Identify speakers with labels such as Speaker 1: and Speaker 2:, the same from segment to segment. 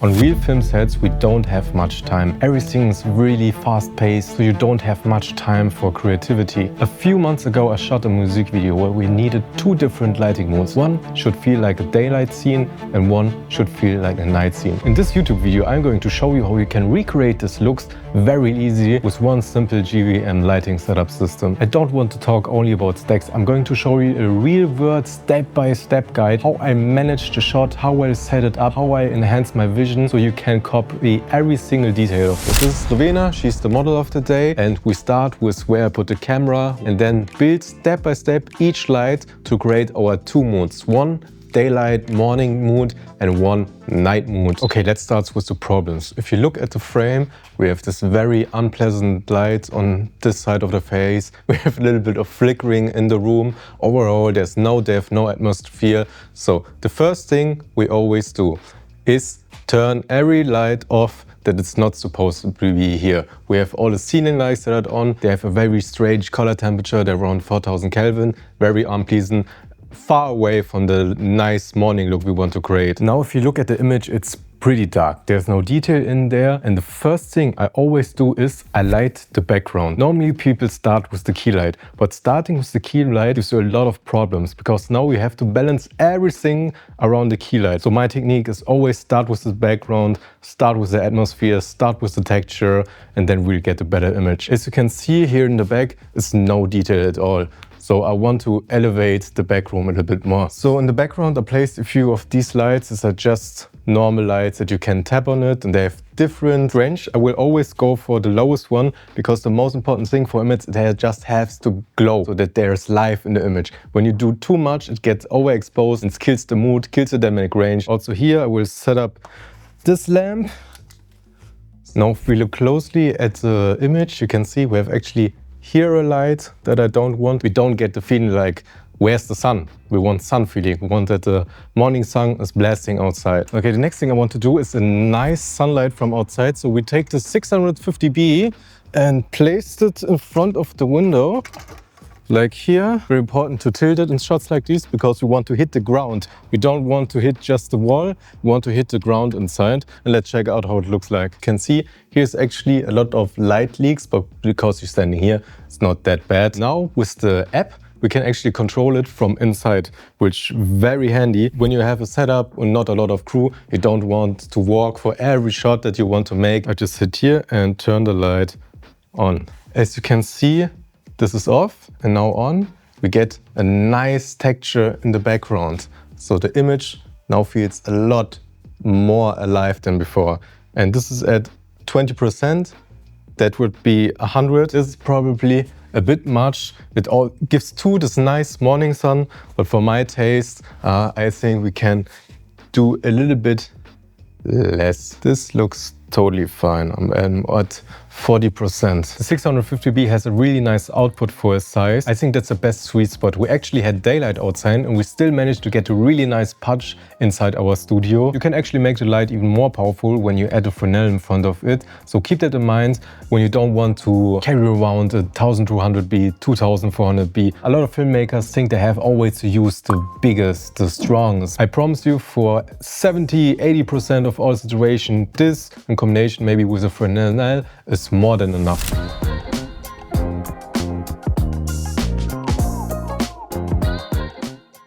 Speaker 1: On real film sets, we don't have much time. Everything's really fast-paced, so you don't have much time for creativity. A few months ago, I shot a music video where we needed two different lighting modes. One should feel like a daylight scene and one should feel like a night scene. In this YouTube video, I'm going to show you how you can recreate these looks very easy with one simple GVM lighting setup system. I don't want to talk only about stacks. I'm going to show you a real-world step-by-step guide, how I managed the shot, how I set it up, how I enhance my vision, so you can copy every single detail of this. This is Slovena, she's the model of the day, and we start with where I put the camera and then build step by step each light to create our two modes. One daylight morning mood and one night mood. Okay, let's start with the problems. If you look at the frame, we have this very unpleasant light on this side of the face. We have a little bit of flickering in the room. Overall, there's no depth, no atmosphere. So the first thing we always do is turn every light off that it's not supposed to be here. We have all the ceiling lights that are on. They have a very strange color temperature. They're around 4000 Kelvin, very unpleasant, far away from the nice morning look we want to create. Now, if you look at the image, it's pretty dark. There's no detail in there. And the first thing I always do is I light the background. Normally people start with the key light, but starting with the key light gives you a lot of problems because now we have to balance everything around the key light. So my technique is always start with the background, start with the atmosphere, start with the texture, and then we'll get a better image. As you can see here in the back, it's no detail at all. So I want to elevate the back room a little bit more. So in the background, I placed a few of these lights. These are just normal lights that you can tap on it, and they have different range. I will always go for the lowest one because the most important thing for image, it just has to glow so that there's life in the image. When you do too much, it gets overexposed and kills the mood, kills the dynamic range. Also here, I will set up this lamp. Now if we look closely at the image, you can see we have actually here a light that I don't want. We don't get the feeling like, where's the sun? We want sun feeling. We want that the morning sun is blasting outside. Okay, the next thing I want to do is a nice sunlight from outside. So we take the 650B and place it in front of the window, like here. Very important to tilt it in shots like this because we want to hit the ground. We don't want to hit just the wall. We want to hit the ground inside. And let's check out how it looks like. You can see here's actually a lot of light leaks, but because you're standing here, it's not that bad. Now with the app, we can actually control it from inside, which is very handy. When you have a setup and not a lot of crew, you don't want to walk for every shot that you want to make. I just hit here and turn the light on. As you can see, this is off and now on. We get a nice texture in the background. So the image now feels a lot more alive than before. And this is at 20%. That would be 100. This is probably a bit much. It all gives too this nice morning sun, but for my taste, I think we can do a little bit less. This looks totally fine. I'm at 40%. The 650B has a really nice output for its size. I think that's the best sweet spot. We actually had daylight outside and we still managed to get a really nice punch inside our studio. You can actually make the light even more powerful when you add a Fresnel in front of it. So keep that in mind when you don't want to carry around a 1200B, 2400B. A lot of filmmakers think they have always to use the biggest, the strongest. I promise you for 70–80% of all situations, this in combination maybe with a Fresnel is more than enough.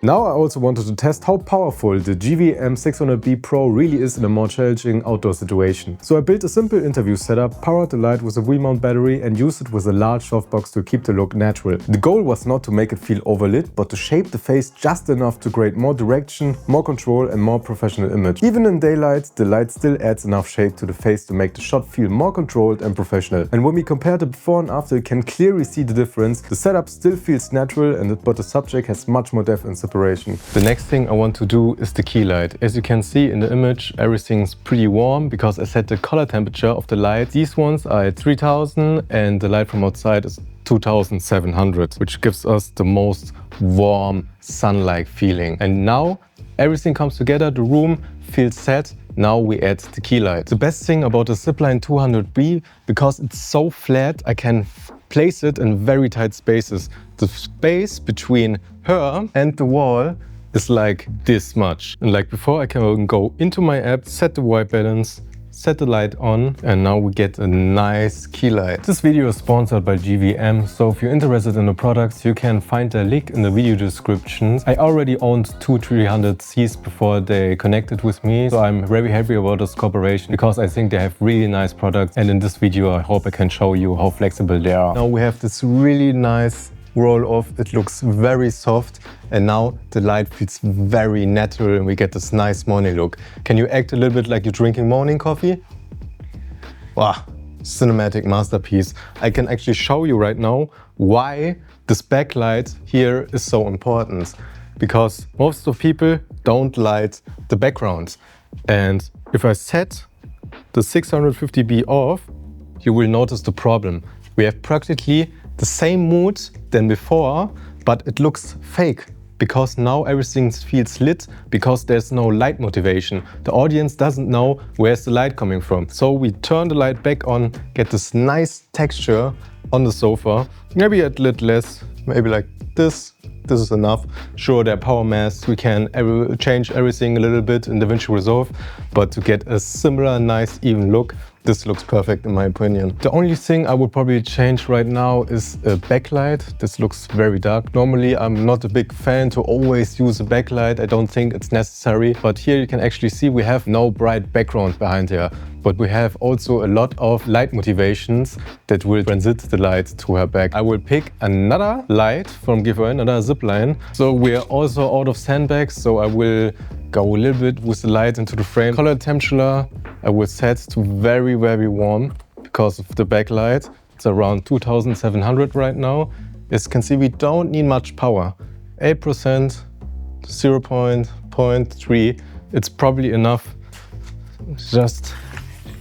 Speaker 1: Now I also wanted to test how powerful the GVM 600B Pro really is in a more challenging outdoor situation. So I built a simple interview setup, powered the light with a wheel-mount battery and used it with a large softbox to keep the look natural. The goal was not to make it feel overlit, but to shape the face just enough to create more direction, more control and more professional image. Even in daylight, the light still adds enough shape to the face to make the shot feel more controlled and professional. And when we compare the before and after, you can clearly see the difference. The setup still feels natural, but the subject has much more depth and separation. The next thing I want to do is the key light. As you can see in the image, everything's pretty warm because I set the color temperature of the light. These ones are at 3000 and the light from outside is 2700, which gives us the most warm sun-like feeling. And now everything comes together, the room feels set. Now we add the key light. The best thing about the Zipline 200B, because it's so flat, I can place it in very tight spaces. The space between her and the wall is like this much. And like before, I can go into my app, set the white balance, set the light on, and now we get a nice key light. This video is sponsored by GVM, so if you're interested in the products, you can find the link in the video descriptions. I already owned two 300Cs before they connected with me, so I'm very happy about this cooperation because I think they have really nice products, and in this video I hope I can show you how flexible they are. Now we have this really nice roll off. It looks very soft, and now the light feels very natural and we get this nice morning look. Can you act a little bit like you're drinking morning coffee? Wow, cinematic masterpiece. I can actually show you right now why this backlight here is so important. Because most of people don't light the background. And if I set the 650B off, you will notice the problem. We have practically the same mood than before, but it looks fake because now everything feels lit because there's no light motivation. The audience doesn't know where's the light coming from. So we turn the light back on, get this nice texture on the sofa, maybe a little less, maybe like this. This is enough. Sure, there are power masks, we can change everything a little bit in DaVinci Resolve, but to get a similar, nice, even look, this looks perfect in my opinion. The only thing I would probably change right now is a backlight. This looks very dark. Normally, I'm not a big fan to always use a backlight. I don't think it's necessary, but here you can actually see we have no bright background behind here. But we have also a lot of light motivations that will transit the light to her back. I will pick another light from GVM, another zip line. So we're also out of sandbags, so I will go a little bit with the light into the frame. Color temperature I will set to very, very warm because of the backlight. It's around 2700 right now. As you can see, we don't need much power. 8%, 0.3. It's probably enough. Just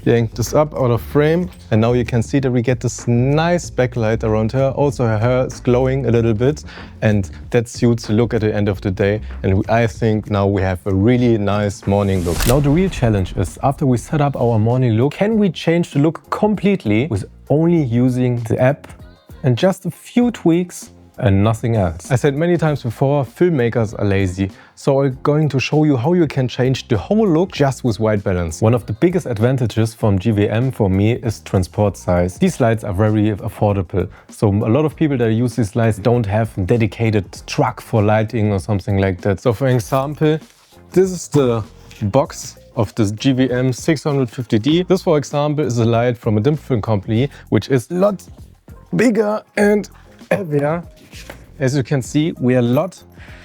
Speaker 1: yank this up out of frame, and now you can see that we get this nice backlight around her. Also her hair is glowing a little bit, and that suits the look at the end of the day. And I think now we have a really nice morning look. Now the real challenge is, after we set up our morning look, can we change the look completely with only using the app and just a few tweaks and nothing else? I said many times before, filmmakers are lazy. So I'm going to show you how you can change the whole look just with white balance. One of the biggest advantages from GVM for me is transport size. These lights are very affordable. So a lot of people that use these lights don't have a dedicated truck for lighting or something like that. So for example, this is the box of this GVM 650D. This, for example, is a light from a different company, which is a lot bigger and heavier. As you can see, we are a lot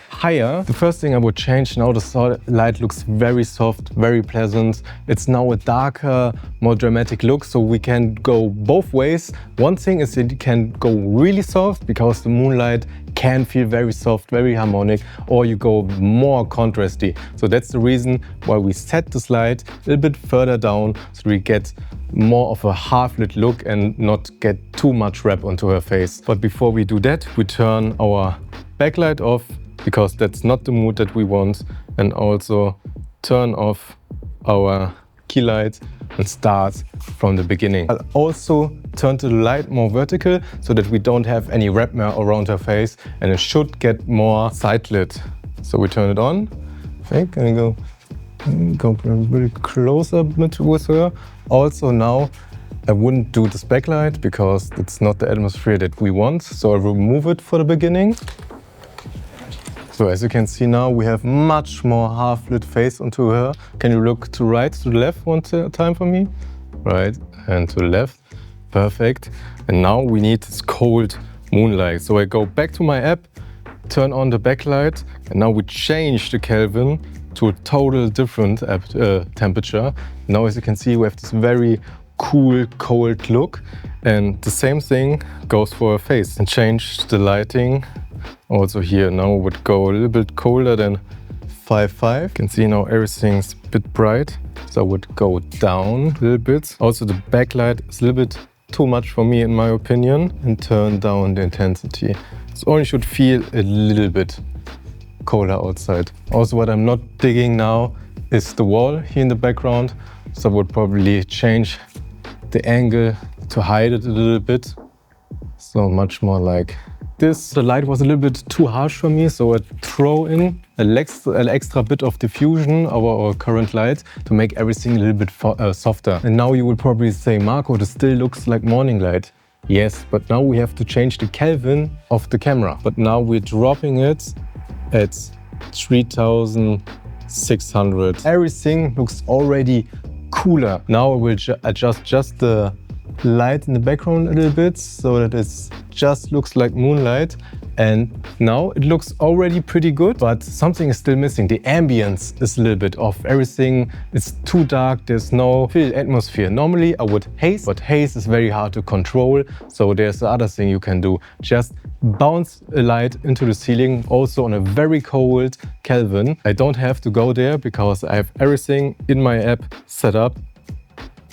Speaker 1: higher. The first thing I would change now, the light looks very soft, very pleasant. It's now a darker, more dramatic look, so we can go both ways. One thing is that you can go really soft because the Moonlight can feel very soft, very harmonic, or you go more contrasty. So that's the reason why we set this light a little bit further down so we get more of a half-lit look and not get too much wrap onto her face. But before we do that, we turn our backlight off because that's not the mood that we want, and also turn off our key light and start from the beginning. I'll also turn the light more vertical so that we don't have any wrap around her face, and it should get more side lit. So we turn it on, I think, and go really close up with her. Also now, I wouldn't do this backlight because it's not the atmosphere that we want, so I'll remove it for the beginning. So as you can see now, we have much more half-lit face onto her. Can you look to right, to the left one time for me? Right, and to the left. Perfect. And now we need this cold moonlight. So I go back to my app, turn on the backlight, and now we change the Kelvin to a total different temperature. Now as you can see, we have this very cool, cold look. And the same thing goes for her face. And change the lighting. Also here now would go a little bit colder than 5.5. You can see now everything's a bit bright. So I would go down a little bit. Also the backlight is a little bit too much for me in my opinion, and turn down the intensity. It only should feel a little bit colder outside. Also what I'm not digging now is the wall here in the background. So I would probably change the angle to hide it a little bit. So much more like this. The light was a little bit too harsh for me, so I throw in an extra bit of diffusion over our current light to make everything a little bit softer. And now you will probably say, Marco, this still looks like morning light. Yes, but now we have to change the Kelvin of the camera. But now we're dropping it at 3600. Everything looks already cooler. Now I will adjust just the light in the background a little bit so that it just looks like moonlight. And now it looks already pretty good, but something is still missing. The ambience is a little bit off. Everything is too dark. There's no fill atmosphere. Normally I would haze, but haze is very hard to control. So there's the other thing you can do. Just bounce a light into the ceiling, also on a very cold Kelvin. I don't have to go there because I have everything in my app set up.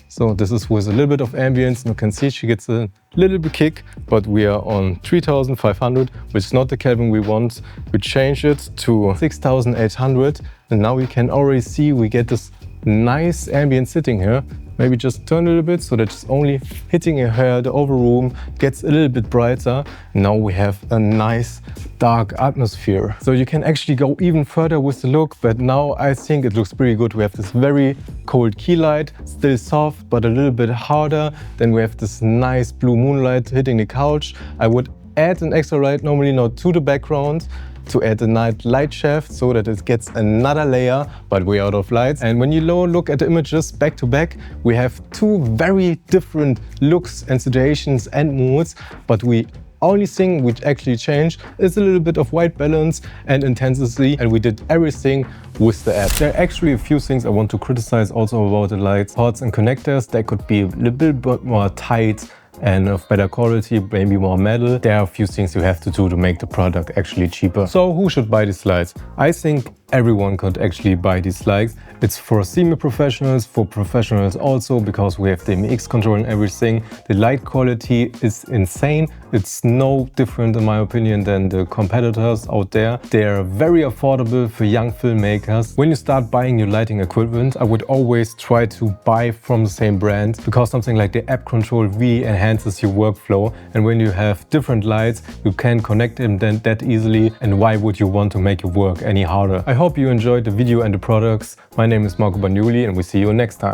Speaker 1: So this is with a little bit of ambience. You can see she gets a little bit kick, but we are on 3500, which is not the Kelvin we want. We change it to 6800, and now we can already see we get this nice ambient sitting here. Maybe just turn a little bit so that it's only hitting your hair. The overall room gets a little bit brighter. Now we have a nice dark atmosphere. So you can actually go even further with the look, but now I think it looks pretty good. We have this very cold key light, still soft, but a little bit harder. Then we have this nice blue moonlight hitting the couch. I would add an extra light normally now to the background to add a night light shaft so that it gets another layer, but we're out of lights. And when you look at the images back to back, we have two very different looks and situations and moods, but we only thing which actually changed is a little bit of white balance and intensity, and we did everything with the app. There are actually a few things I want to criticize also about the lights. Ports and connectors, they could be a little bit more tight and of better quality, maybe more metal. There are a few things you have to do to make the product actually cheaper. So who should buy these lights? I think everyone could actually buy these lights. It's for semi-professionals, for professionals also, because we have the MX control and everything. The light quality is insane. It's no different in my opinion than the competitors out there. They are very affordable for young filmmakers. When you start buying your lighting equipment, I would always try to buy from the same brand, because something like the app control really enhances your workflow. And when you have different lights, you can connect them that easily. And why would you want to make your work any harder? I hope you enjoyed the video and the products. My name is Marco Bagnoli, and we see you next time.